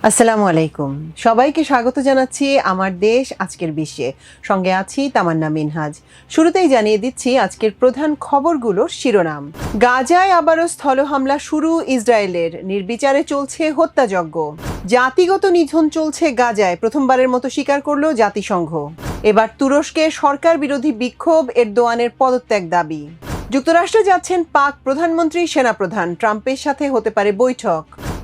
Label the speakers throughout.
Speaker 1: আসসালামু আলাইকুম। সবাইকে স্বাগত জানাচ্ছি আমার দেশ আজকের বিশ্বে। সঙ্গে আছি তামান্না মিনহাজ। শুরুতেই জানিয়ে দিচ্ছি আজকের প্রধান খবরগুলোর শিরোনাম। গাজায় আবারও স্থল হামলা শুরু ইসরায়েলের, নির্বিচারে চলছে হত্যাযজ্ঞ। জাতিগত নিধন চলছে গাজায়, প্রথমবারের মতো স্বীকার করল জাতিসংঘ। এবার তুরস্কে সরকার বিরোধী বিক্ষোভ, এরদোয়ানের পদত্যাগ দাবি। যুক্তরাষ্ট্রে যাচ্ছেন পাক প্রধানমন্ত্রী, সেনাপ্রধান, ট্রাম্পের সাথে হতে পারে বৈঠক।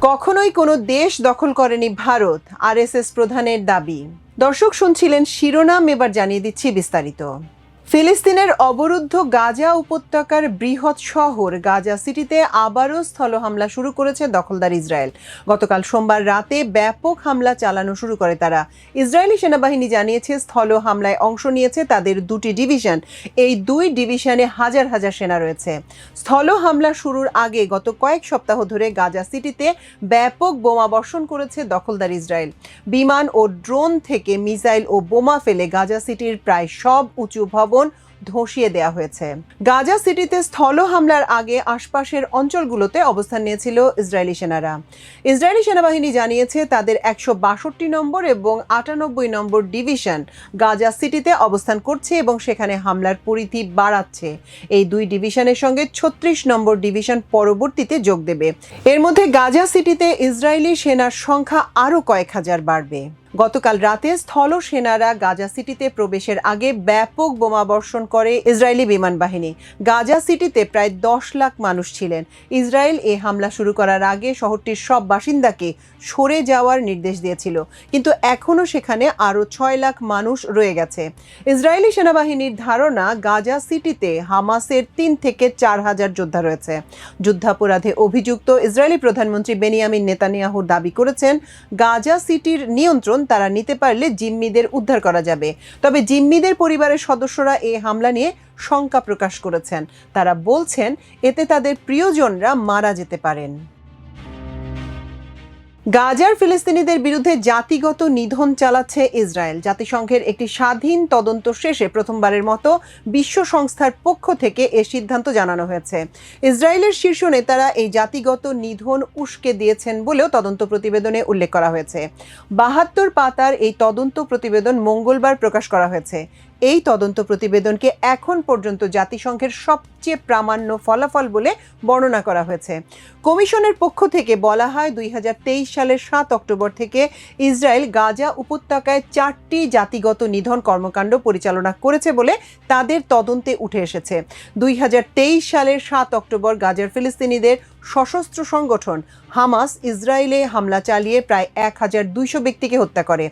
Speaker 1: কখনোই কোনো দেশ দখল করেনি ভারত, আরএসএস প্রধানের দাবি। দর্শক শুনছিলেন শিরোনাম, এবার জানিয়ে দিচ্ছি বিস্তারিত। ফিলিস্তিনের অবরুদ্ধ গাজা উপত্যকার বৃহৎ শহর গাজা সিটিতে আবারও স্থল হামলা শুরু করেছে দখলদার ইসরায়েল। গতকাল সোমবার রাতে ব্যাপক হামলা চালানো শুরু করে তারা। ইসরায়েলি সেনাবাহিনী জানিয়েছে স্থল হামলায় অংশ নিয়েছে তাদের দুটি ডিভিশন। এই দুই ডিভিশনে হাজার হাজার সেনা রয়েছে। স্থল হামলা শুরুর আগে গত কয়েক সপ্তাহ ধরে গাজা সিটিতে ব্যাপক বোমা বর্ষণ করেছে দখলদার ইসরায়েল। বিমান ও ড্রোন থেকে মিসাইল ও বোমা ফেলে গাজা সিটির প্রায় সব উঁচু ভবন ধসিয়ে দেওয়া হয়েছে। গাজা সিটিতে স্থল হামলার আগে আশপাশের অঞ্চলগুলোতে অবস্থান নিয়েছিল ইসরায়েলি সেনারা। ইসরায়েলি সেনাবাহিনী জানিয়েছে তাদের 162 নম্বর এবং 98 নম্বর ডিভিশন গাজা সিটিতে অবস্থান করছে এবং সেখানে হামলার পরিধি বাড়াচ্ছে। এই দুই ডিভিশনের সঙ্গে 36 নম্বর ডিভিশন পরবর্তীতে যোগ দেবে। এর মধ্যে গাজা সিটিতে ইসরায়েলি সেনার সংখ্যা আরও কয়েক হাজার বাড়বে। গতকাল রাতে স্থল সেনারা গাজা সিটিতে প্রবেশের আগে ব্যাপক বোমা বর্ষণ করে ইসরায়েলি বিমান বাহিনী। গাজা সিটিতে প্রায় 10 লাখ মানুষ ছিলেন। ইসরায়েল এই হামলা শুরু করার আগে শহরটির সব বাসিন্দাকে সরে যাওয়ার নির্দেশ দিয়েছিল, কিন্তু এখনও সেখানে আরও 6 লাখ মানুষ রয়ে গেছে। ইসরায়েলি সেনাবাহিনীর ধারণা গাজা সিটিতে হামাসের 3 থেকে 4 হাজার যোদ্ধা রয়েছে। যুদ্ধাপরাধে অভিযুক্ত ইসরায়েলি প্রধানমন্ত্রী বেনিয়ামিন নেতানিয়াহু দাবি করেছেন গাজা সিটির নিয়ন্ত্রণ তারা নিতে পারলে জিম্মিদের উদ্ধার করা যাবে। তবে জিম্মিদের পরিবারের সদস্যরা এই হামলা নিয়ে শঙ্কা প্রকাশ করেছেন। তারা বলছেন এতে তাদের প্রিয়জনরা মারা যেতে পারেন। গাজার ফিলিস্তিনিদের বিরুদ্ধে জাতিগত নিধন চালাচ্ছে ইসরায়েল। জাতিসংঘের একটি স্বাধীন তদন্ত শেষে প্রথমবারের মতো বিশ্ব সংস্থার পক্ষ থেকে এ সিদ্ধান্ত জানানো হয়েছে। ইসরায়েলের শীর্ষ নেতারা এই জাতিগত নিধন উস্কে দিয়েছেন বলেও তদন্ত প্রতিবেদনে উল্লেখ করা হয়েছে। 72 পাতার এই তদন্ত প্রতিবেদন মঙ্গলবার প্রকাশ করা হয়েছে। এই তদন্ত প্রতিবেদনকে এখন পর্যন্ত জাতিসংঘের সবচেয়ে প্রামাণ্য ফলাফল বলে বর্ণনা করা হয়েছে। কমিশনের পক্ষ থেকে বলা হয় 2023 সালের 7 অক্টোবর থেকে ইসরায়েল গাজা উপত্যকায় 4টি জাতিগত নিধন কর্মকাণ্ড পরিচালনা করেছে বলে তাদের তদন্তে উঠে এসেছে। 2023 সালের 7 অক্টোবর গাজার ফিলিস্তিনিদের সশস্ত্র সংগঠন হামাস ইসরায়েলে হামলা চালিয়ে প্রায় 1200 ব্যক্তিকে হত্যা করে।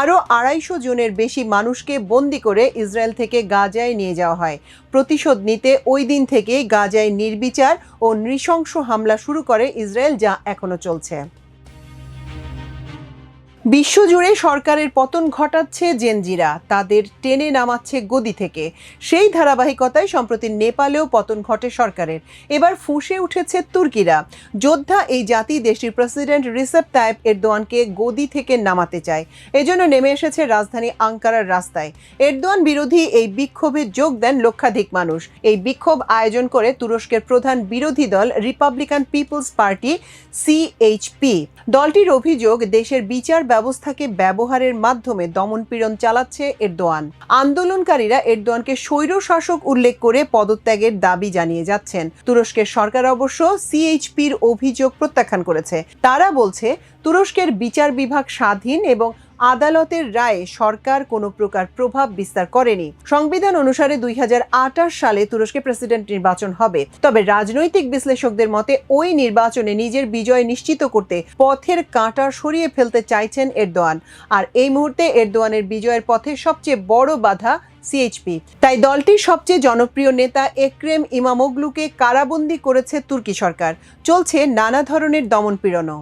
Speaker 1: আরও 250 জনের বেশি মানুষকে বন্দী করে ইসরায়েল থেকে গাজায় নিয়ে যাওয়া হয়। প্রতিশোধ নিতে ওই দিন থেকেই গাজায় নির্বিচার ও নৃশংস হামলা শুরু করে ইসরায়েল, যা এখনো চলছে। বিশ্বজুড়ে সরকারের পতন ঘটাচ্ছে জেনজিরা, তাদের টেনে নামাচ্ছে গদি থেকে। সেই ধারাবাহিকতায় সম্প্রতি নেপালেও পতন ঘটে সরকারের। এবার ফুঁসে উঠেছে তুর্কিরা। যোদ্ধা এই জাতি দেশটির প্রেসিডেন্ট রিসেপ তাইপ এরদোয়ানকে গদি থেকে নামাতে চায়। এজন্য নেমে এসেছে রাজধানী আঙ্কারার রাস্তায়। এরদোয়ান বিরোধী এই বিক্ষোভে যোগ দেন লক্ষাধিক মানুষ। এই বিক্ষোভ আয়োজন করে তুরস্কের প্রধান বিরোধী দল রিপাবলিকান পিপলস পার্টি সিএইচপি। দলটির অভিযোগ দেশের বিচার ব্যবস্থাকে ব্যবহারের মাধ্যমে দমনপীড়ন চালাচ্ছে এরদোয়ান। আন্দোলনকারীরা এরদোয়ানকে স্বৈরশাসক উল্লেখ করে পদত্যাগের দাবি জানিয়ে যাচ্ছেন। তুরস্কের সরকার অবশ্য সিএইচপির অভিযোগ প্রত্যাখ্যান করেছে। তারা বলছে তুরস্কের বিচার বিভাগ স্বাধীন এবং আদালতের রায়ে সরকার কোনো প্রকার প্রভাব বিস্তার করেনি। সংবিধান অনুসারে 2028 সালে তুরস্কে প্রেসিডেন্ট নির্বাচন হবে। তবে রাজনৈতিক বিশ্লেষকদের মতে ওই নির্বাচনে নিজের বিজয় নিশ্চিত করতে পথের কাঁটা সরিয়ে ফেলতে চাইছেন এরদোয়ান। আর এই মুহূর্তে এরদোয়ানের বিজয়ের পথে সবচেয়ে বড় বাধা সিএইচপি। তাই দলটির সবচেয়ে জনপ্রিয় নেতা এক্রেম ইমামোগলুকে কারাবন্দী করেছে তুর্কি সরকার। চলছে নানা ধরনের দমনপীড়নও।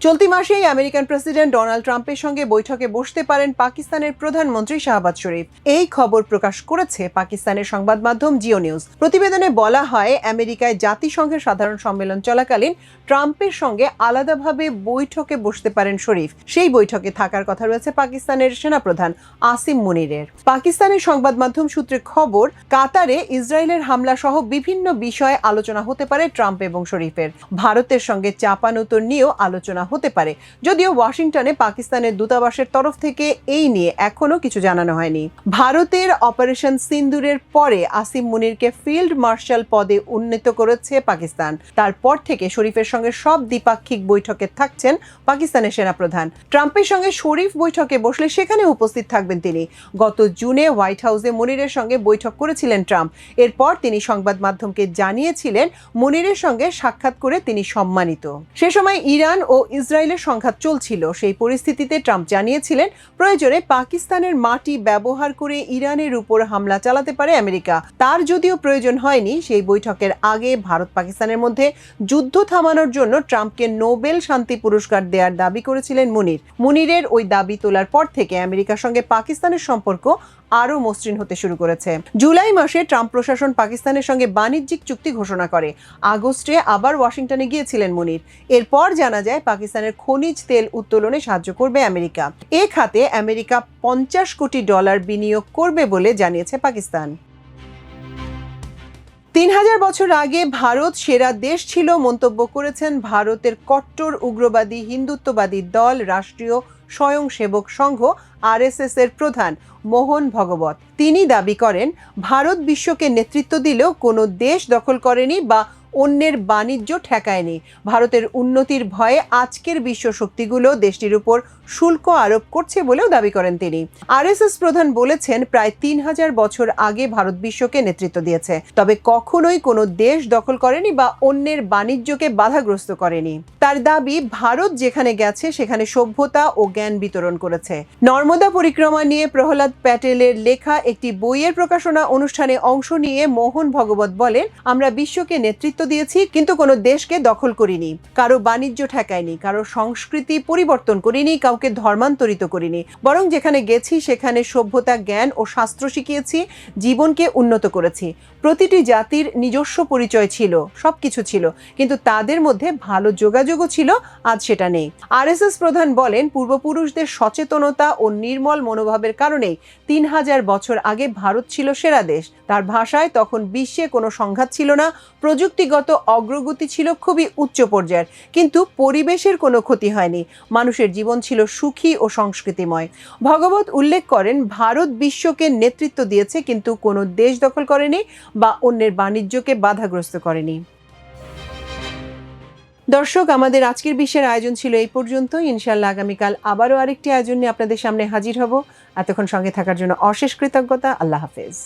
Speaker 1: চলতি মাসেই আমেরিকান প্রেসিডেন্ট ডোনাল্ড ট্রাম্পের সঙ্গে বৈঠকে বসতে পারেন পাকিস্তানের প্রধানমন্ত্রী শাহবাজ শরীফ। এই খবর প্রকাশ করেছে পাকিস্তানের সংবাদ মাধ্যম জিও নিউজ। প্রতিবেদনে বলা হয়, আমেরিকায় জাতিসংঘের সাধারণ সম্মেলন চলাকালীন ট্রাম্পের সঙ্গে আলাদাভাবে বৈঠকে বসতে পারেন শরীফ। সেই বৈঠকে থাকার কথা রয়েছে পাকিস্তানের সেনাপ্রধান আসিম মুনিরের। পাকিস্তানের সংবাদ মাধ্যম সূত্রে খবর, কাতারে ইসরায়েলের হামলা সহ বিভিন্ন বিষয়ে আলোচনা হতে পারে ট্রাম্প এবং শরীফের। ভারতের সঙ্গে চাপানোতর নিয়েও আলোচনা হতে পারে, যদিও ওয়াশিংটনে পাকিস্তানের দূতাবাসের তরফ থেকে এই নিয়ে এখনো কিছু জানানো হয়নি। ভারতের অপারেশন সিন্দুরের পরে আসিম মুনিরকে ফিল্ড মার্শাল পদে উন্নীত করেছে পাকিস্তান। তারপর থেকে শরীফের সঙ্গে সব দ্বিপাক্ষিক বৈঠকে থাকছেন পাকিস্তানের সেনাপ্রধান। ট্রাম্পের সঙ্গে শরীফ বৈঠকে বসলে সেখানে উপস্থিত থাকবেন তিনি। গত জুনে হোয়াইট হাউসে মুনিরের সঙ্গে বৈঠক করেছিলেন ট্রাম্প। এরপর তিনি সংবাদ মাধ্যমকে জানিয়েছিলেন, মুনিরের সঙ্গে সাক্ষাৎ করে তিনি সম্মানিত। সে সময় ইরান ও ইসরায়েলের সংঘাত চলছিল। সেই পরিস্থিতিতে ট্রাম্প জানিয়েছিলেন, প্রয়োজনে পাকিস্তানের মাটি ব্যবহার করে ইরানের উপর হামলা চালাতে পারে আমেরিকা। তার যদিও প্রয়োজন হয়নি। সেই বৈঠকের আগে ভারত পাকিস্তানের মধ্যে যুদ্ধ থামানোর জন্য ট্রাম্পকে নোবেল শান্তি পুরস্কার দেওয়ার দাবি করেছিলেন মুনির। মুনিরের ওই দাবি তোলার পর থেকে আমেরিকার সঙ্গে পাকিস্তানের সম্পর্ক আরও মসৃণ হতে শুরু করেছে। জুলাই মাসে ট্রাম্প প্রশাসন পাকিস্তানের সঙ্গে বাণিজ্যিক চুক্তি ঘোষণা করে। আগস্টে আবার ওয়াশিংটনে গিয়েছিলেন মুনির। এরপর জানা যায়, পাকিস্তানের খনিজ তেল উত্তোলনে সাহায্য করবে আমেরিকা। এ খাতে আমেরিকা $50 কোটি বিনিয়োগ করবে বলে জানিয়েছে পাকিস্তান। 3000 বছর আগে ভারত সেরা দেশ ছিল মন্তব্য করেছেন ভারতের কট্টর উগ্রবাদী হিন্দুত্ববাদী দল রাষ্ট্রীয় স্বয়ংসেবক সংঘ RSS এর প্রধান মোহন ভগবত। তিনি দাবি করেন, ভারত বিশ্বকে নেতৃত্ব দিলেও কোনো দেশ দখল করেনি বা অন্যের বাণিজ্য ঠেকায়নি। ভারতের উন্নতির ভয়ে আজকের বিশ্ব শক্তিগুলো দেশটির উপর শুল্ক আরোপ করছে বলেও দাবি করেন তিনি। RSS প্রধান বলেছেন, প্রায় 3000 বছর আগে ভারত বিশ্বকে নেতৃত্ব দিয়েছে, তবে কখনোই কোনো দেশ দখল করেনি বা অন্যের বাণিজ্যকে বাধাগ্রস্ত করেনি। তার দাবি, ভারত যেখানে গেছে সেখানে সভ্যতা ও জ্ঞান বিতরণ করেছে। নর্মদা পরিক্রমা নিয়ে প্রহ্লাদ প্যাটেলের লেখা একটি বইয়ের প্রকাশনা অনুষ্ঠানে অংশ নিয়ে মোহন ভগবত বলেন, আমরা বিশ্বকে নেতৃত্ব দিয়েছি, কিন্তু কোনো দেশকে দখল করিনি, কারো বাণিজ্য ঠেকায়নি, কারো সংস্কৃতি পরিবর্তন করিনি, কাউকে ধর্মান্তরিত করিনি। বরং যেখানে গেছি সেখানে সভ্যতা, জ্ঞান ও শাস্ত্র শিখিয়েছি, জীবনকে উন্নত করেছি। প্রতিটি জাতির নিজস্ব পরিচয় ছিল, সবকিছু ছিল, কিন্তু তাদের মধ্যে ভালো যোগাযোগও ছিল। আজ সেটা নেই। RSS প্রধান বলেন, পূর্বপুরুষদের সচেতনতা ও নির্মল মনোভাবের কারণেই 3000 বছর আগে ভারত ছিল সেরা দেশ। তার ভাষায়, তখন বিশ্বে কোনো সংঘাত ছিল না, প্রযুক্তিগত অগ্রগতি ছিল খুবই উচ্চ পর্যায়ের, কিন্তু পরিবেশের কোনো ক্ষতি হয়নি। মানুষের জীবন ছিল সুখী ও সংস্কৃতিময়। ভগবত উল্লেখ করেন, ভারত বিশ্বকে নেতৃত্ব দিয়েছে, কিন্তু কোনো দেশ দখল করেনি বা অন্যের বাণিজ্যকে বাধাগ্রস্ত করেনি। দর্শক, আমাদের আজকের বিশ্বের আয়োজন ছিল এই পর্যন্ত। ইনশাআল্লাহ আগামীকাল আবারও আরেকটি আয়োজন নিয়ে আপনাদের সামনে হাজির হব। এতক্ষণ সঙ্গে থাকার জন্য অশেষ কৃতজ্ঞতা। আল্লাহ হাফেজ।